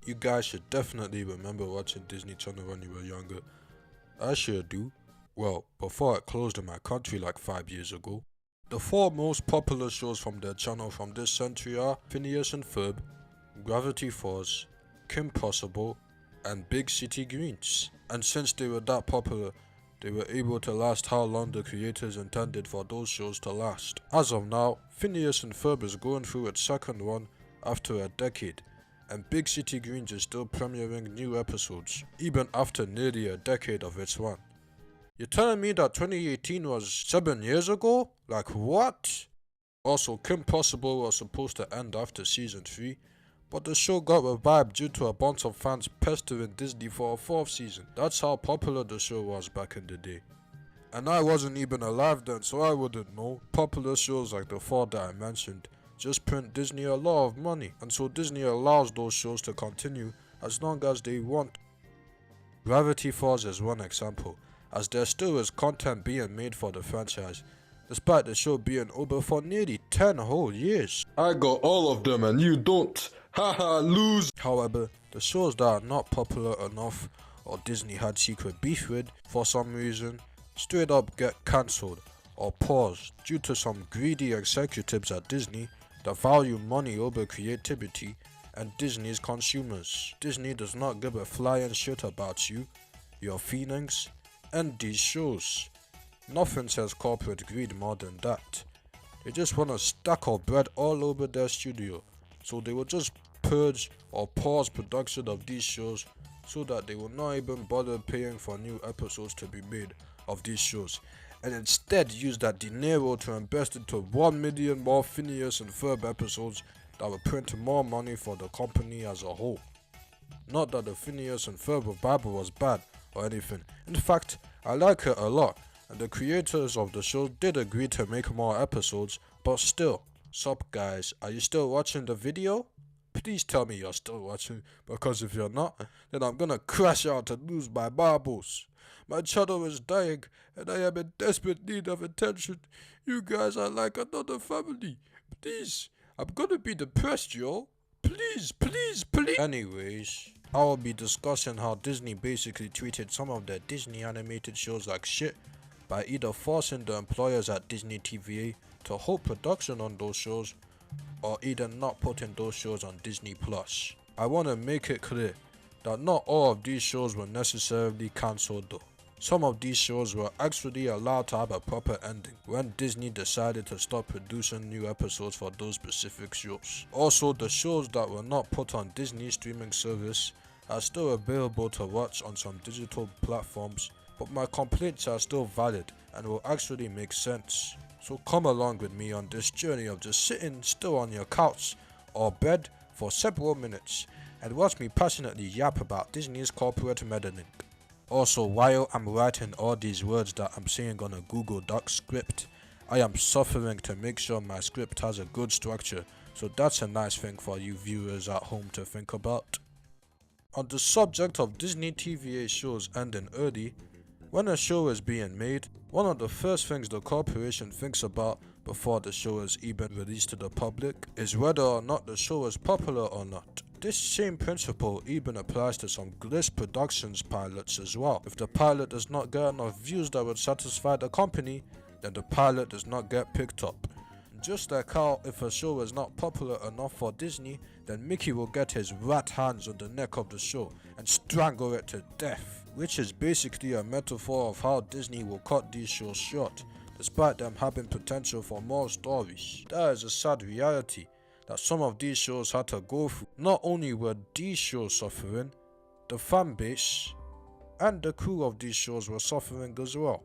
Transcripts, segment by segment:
You guys should definitely remember watching Disney Channel when you were younger. I sure do. Well, before it closed in my country like 5 years ago. The 4 most popular shows from their channel from this century are Phineas and Ferb, Gravity Falls, Kim Possible, and Big City Greens. And since they were that popular, they were able to last how long the creators intended for those shows to last. As of now, Phineas and Ferb is going through its second one after a decade, and Big City Greens is still premiering new episodes, even after nearly a decade of its run. You're telling me that 2018 was 7 years ago? Like what? Also, Kim Possible was supposed to end after season 3, but the show got revived due to a bunch of fans pestering Disney for a 4th season. That's how popular the show was back in the day. And I wasn't even alive then, so I wouldn't know. Popular shows like the 4 that I mentioned just print Disney a lot of money, and so Disney allows those shows to continue as long as they want. Gravity Falls is one example, as there still is content being made for the franchise, despite the show being over for nearly 10 whole years. I got all of them and you don't. Haha, lose. However, the shows that are not popular enough or Disney had secret beef with for some reason straight up get cancelled or paused due to some greedy executives at Disney that value money over creativity and Disney's consumers. Disney does not give a flying shit about you, your feelings, and these shows. Nothing says corporate greed more than that. They just want a stack of bread all over their studio, so they will just purge or pause production of these shows so that they will not even bother paying for new episodes to be made of these shows, and instead use that dinero to invest into 1 million more Phineas and Ferb episodes that will print more money for the company as a whole. Not that the Phineas and Ferb revival was bad or anything. In fact, I like it a lot, and the creators of the show did agree to make more episodes, but still. Sup guys, are you still watching the video? Please tell me you're still watching, because if you're not, then I'm gonna crash out and lose my marbles. My channel is dying, and I am in desperate need of attention. You guys are like another family. Please, I'm gonna be depressed, yo. Please, please, please. Anyways, I will be discussing how Disney basically treated some of their Disney animated shows like shit by either forcing the employers at Disney TVA to halt production on those shows or either not putting those shows on Disney Plus. I want to make it clear that not all of these shows were necessarily cancelled though. Some of these shows were actually allowed to have a proper ending when Disney decided to stop producing new episodes for those specific shows. Also, the shows that were not put on Disney's streaming service are still available to watch on some digital platforms, but my complaints are still valid and will actually make sense. So come along with me on this journey of just sitting still on your couch or bed for several minutes and watch me passionately yap about Disney's corporate meddling. Also, while I'm writing all these words that I'm saying on a Google Doc script, I am suffering to make sure my script has a good structure, so that's a nice thing for you viewers at home to think about. On the subject of Disney TVA shows ending early, when a show is being made, one of the first things the corporation thinks about before the show is even released to the public is whether or not the show is popular or not. This same principle even applies to some Gliss Productions pilots as well. If the pilot does not get enough views that would satisfy the company, then the pilot does not get picked up. Just like how if a show is not popular enough for Disney, then Mickey will get his rat hands on the neck of the show and strangle it to death, which is basically a metaphor of how Disney will cut these shows short, despite them having potential for more stories. That is a sad reality that some of these shows had to go through. Not only were these shows suffering, the fan base and the crew of these shows were suffering as well.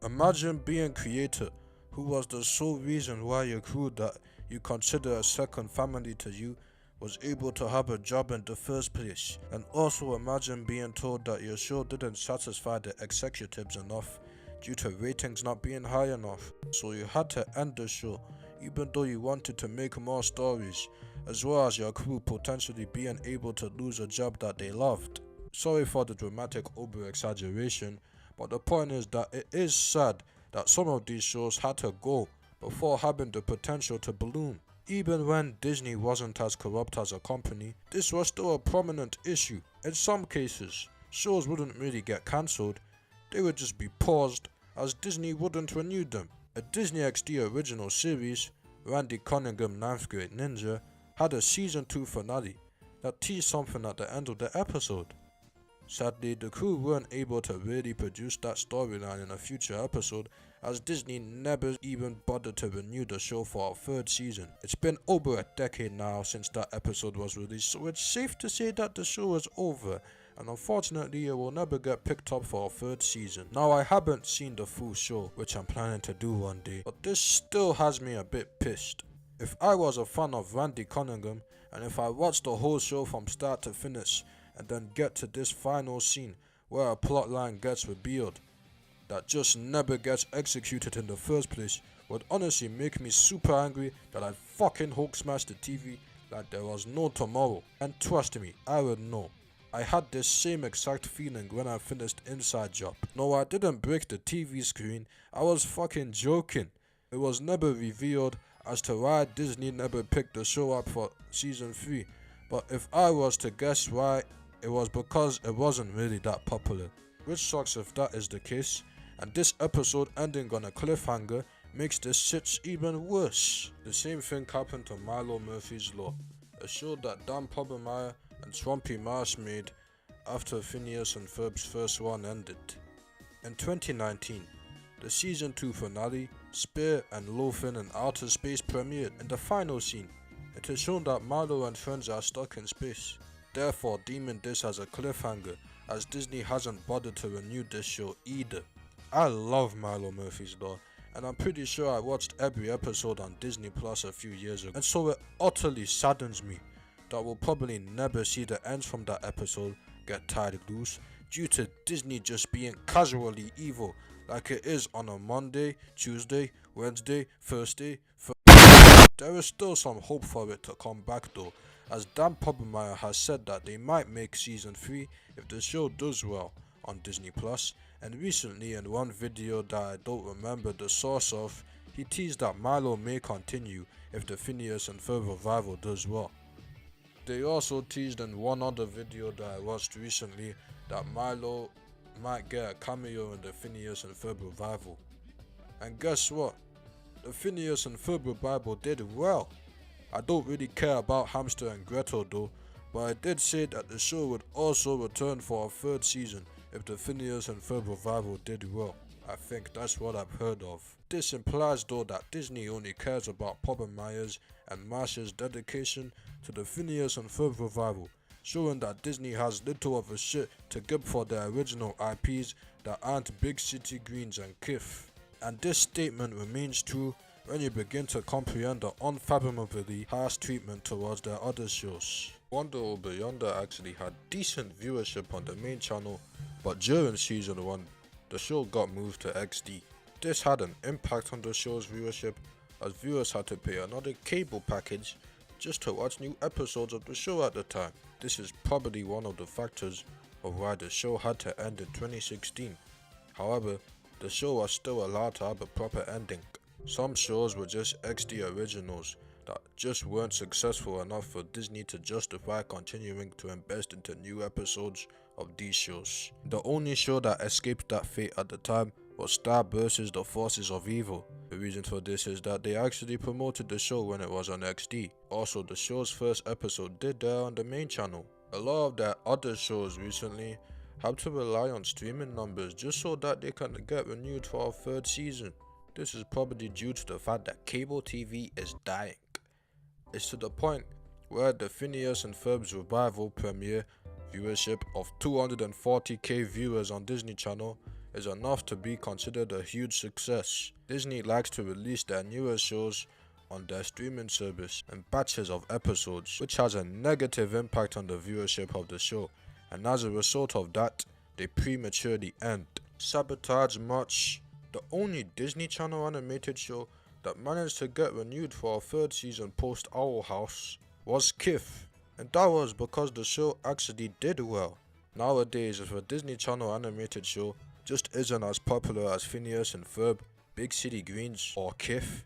Imagine being creator who was the sole reason why your crew that you consider a second family to you was able to have a job in the first place. And also imagine being told that your show didn't satisfy the executives enough due to ratings not being high enough, so you had to end the show even though you wanted to make more stories, as well as your crew potentially being able to lose a job that they loved. Sorry for the dramatic over-exaggeration, but the point is that it is sad that some of these shows had to go before having the potential to bloom. Even when Disney wasn't as corrupt as a company, this was still a prominent issue. In some cases, shows wouldn't really get cancelled, they would just be paused as Disney wouldn't renew them. A Disney XD original series, Randy Cunningham 9th Grade Ninja, had a season 2 finale that teased something at the end of the episode. Sadly, the crew weren't able to really produce that storyline in a future episode, as Disney never even bothered to renew the show for a third season. It's been over a decade now since that episode was released, so it's safe to say that the show is over, and unfortunately it will never get picked up for a third season. Now, I haven't seen the full show, which I'm planning to do one day, but this still has me a bit pissed. If I was a fan of Randy Cunningham, and if I watched the whole show from start to finish, and then get to this final scene where a plotline gets revealed that just never gets executed in the first place, would honestly make me super angry that I'd fucking Hulk smash the TV like there was no tomorrow. And trust me, I would know. I had this same exact feeling when I finished Inside Job. No, I didn't break the TV screen, I was fucking joking. It was never revealed as to why Disney never picked the show up for season 3, but if I was to guess why, it was because it wasn't really that popular. Which sucks if that is the case, and this episode ending on a cliffhanger makes this shit even worse. The same thing happened to Milo Murphy's Law, a show that Dan Pobermeyer and Swampy Marsh made after Phineas and Ferb's first run ended. In 2019, the season 2 finale, Spear and Loafin in Outer Space premiered. In the final scene, it is shown that Milo and friends are stuck in space, therefore deeming this as a cliffhanger, as Disney hasn't bothered to renew this show either. I love Milo Murphy's Law, and I'm pretty sure I watched every episode on Disney Plus a few years ago, and so it utterly saddens me that we'll probably never see the ends from that episode get tied loose due to Disney just being casually evil like it is on a Monday, Tuesday, Wednesday, Thursday. There is still some hope for it to come back though, as Dan Pobermeyer has said that they might make season 3 if the show does well on Disney Plus, and recently in one video that I don't remember the source of, he teased that Milo may continue if the Phineas and Ferb revival does well. They also teased in one other video that I watched recently that Milo might get a cameo in the Phineas and Ferb revival. And guess what? The Phineas and Ferb revival did well. I don't really care about Hamster and Gretel though, but I did say that the show would also return for a third season if the Phineas and Ferb revival did well. I think that's what I've heard of. This implies though that Disney only cares about Pobermeyer's and Marsh's dedication to the Phineas and Ferb revival, showing that Disney has little of a shit to give for their original IPs that aren't Big City Greens and Kif. And this statement remains true when you begin to comprehend the unfathomably harsh treatment towards their other shows. Wonder Over Yonder actually had decent viewership on the main channel, but during season 1, the show got moved to XD. This had an impact on the show's viewership, as viewers had to pay another cable package just to watch new episodes of the show at the time. This is probably one of the factors of why the show had to end in 2016. However, the show was still allowed to have a proper ending. Some shows were just XD originals that just weren't successful enough for Disney to justify continuing to invest into new episodes of these shows. The only show that escaped that fate at the time was Star vs. the Forces of Evil. The reason for this is that they actually promoted the show when it was on XD. Also, the show's first episode did air on the main channel. A lot of their other shows recently have to rely on streaming numbers just so that they can get renewed for a third season. This is probably due to the fact that cable TV is dying. It's to the point where the Phineas and Ferb's revival premiere viewership of 240k viewers on Disney Channel is enough to be considered a huge success. Disney likes to release their newer shows on their streaming service in batches of episodes, which has a negative impact on the viewership of the show, and as a result of that, they prematurely end. Sabotage March, the only Disney Channel animated show that managed to get renewed for a third season post Owl House, was Kif, and that was because the show actually did well. Nowadays, if a Disney Channel animated show just isn't as popular as Phineas and Ferb, Big City Greens, or Kif,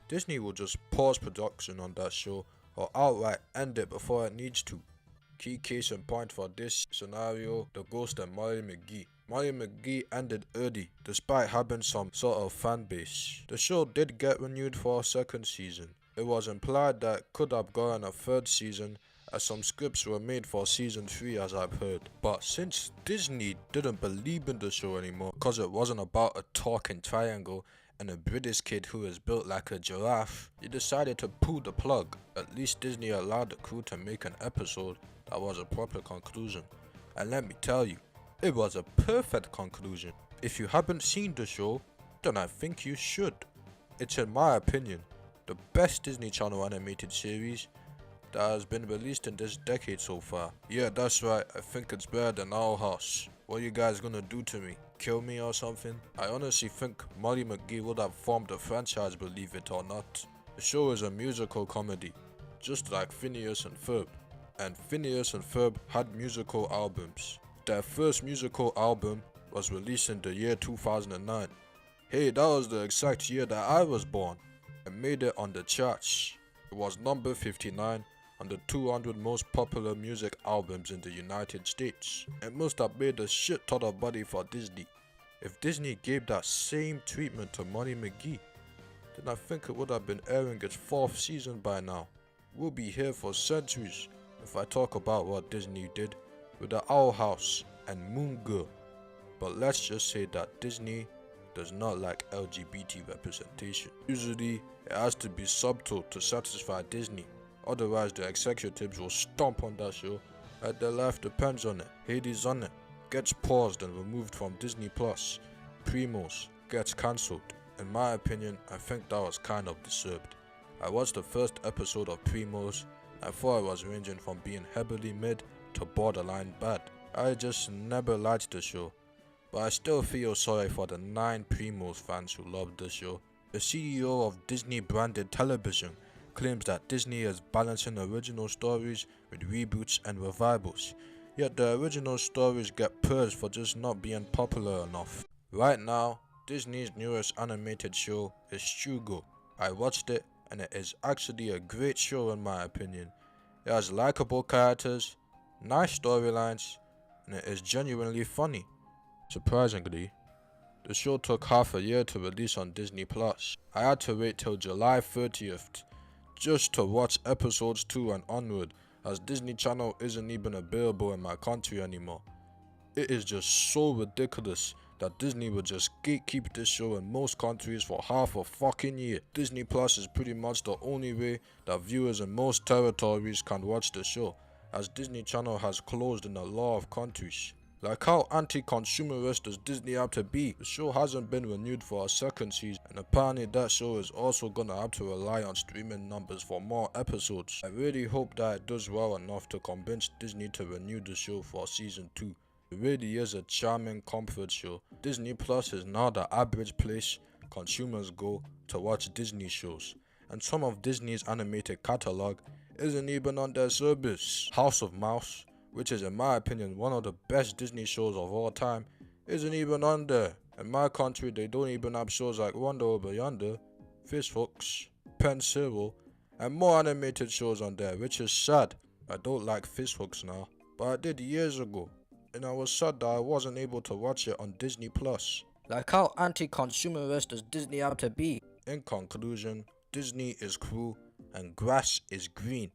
Disney will just pause production on that show or outright end it before it needs to. Key case in point for this scenario, The Ghost and Molly McGee. Molly McGee ended early despite having some sort of fan base. The show did get renewed for a second season. It was implied that it could have gotten a third season as some scripts were made for season 3 as I've heard. But since Disney didn't believe in the show anymore because it wasn't about a talking triangle and a British kid who is built like a giraffe, they decided to pull the plug. At least Disney allowed the crew to make an episode that was a proper conclusion. And let me tell you, it was a perfect conclusion. If you haven't seen the show, then I think you should. It's, in my opinion, the best Disney Channel animated series that has been released in this decade so far. Yeah, that's right, I think it's better than Owl House. What are you guys gonna do to me? Kill me or something? I honestly think Molly McGee would have formed a franchise, believe it or not. The show is a musical comedy, just like Phineas and Ferb. And Phineas and Ferb had musical albums. Their first musical album was released in the year 2009. Hey, that was the exact year that I was born. It made it on the charts. It was number 59 on the 200 most popular music albums in the United States. It must have made a shit ton of money for Disney. If Disney gave that same treatment to Molly McGee, then I think it would have been airing its 4th season by now. We'll be here for centuries if I talk about what Disney did with the Owl House and Moon Girl. But let's just say that Disney does not like LGBT representation. Usually, it has to be subtle to satisfy Disney. Otherwise, the executives will stomp on that show and their life depends on it. Hades on it gets paused and removed from Disney+. Primos gets cancelled. In my opinion, I think that was kind of deserved. I watched the first episode of Primos. I thought it was ranging from being heavily mid to borderline bad. I just never liked the show, but I still feel sorry for the 9 Primos fans who loved the show. The CEO of Disney branded television claims that Disney is balancing original stories with reboots and revivals, yet the original stories get purged for just not being popular enough. Right now, Disney's newest animated show is Shugo. I watched it and it is actually a great show in my opinion. It has likable characters, nice storylines, and it is genuinely funny. Surprisingly, the show took half a year to release on Disney+. I had to wait till July 30th just to watch episodes 2 and onward, as Disney Channel isn't even available in my country anymore. It is just so ridiculous that Disney would just gatekeep this show in most countries for half a fucking year. Disney Plus is pretty much the only way that viewers in most territories can watch the show, as Disney Channel has closed in a lot of countries. Like how anti-consumerist does Disney have to be? The show hasn't been renewed for a second season, and apparently that show is also gonna have to rely on streaming numbers for more episodes. I really hope that it does well enough to convince Disney to renew the show for season 2. It really is a charming comfort show. Disney Plus is now the average place consumers go to watch Disney shows, and some of Disney's animated catalog isn't even on their service. House of Mouse, which is in my opinion one of the best Disney shows of all time, isn't even on there. In my country, they don't even have shows like Wonder Over Yonder, Fishhooks, Pen Zero, and more animated shows on there, which is sad. I don't like Fishhooks now, but I did years ago, and I was sad that I wasn't able to watch it on Disney+. Like how anti-consumerist does Disney have to be? In conclusion, Disney is cruel and grass is green.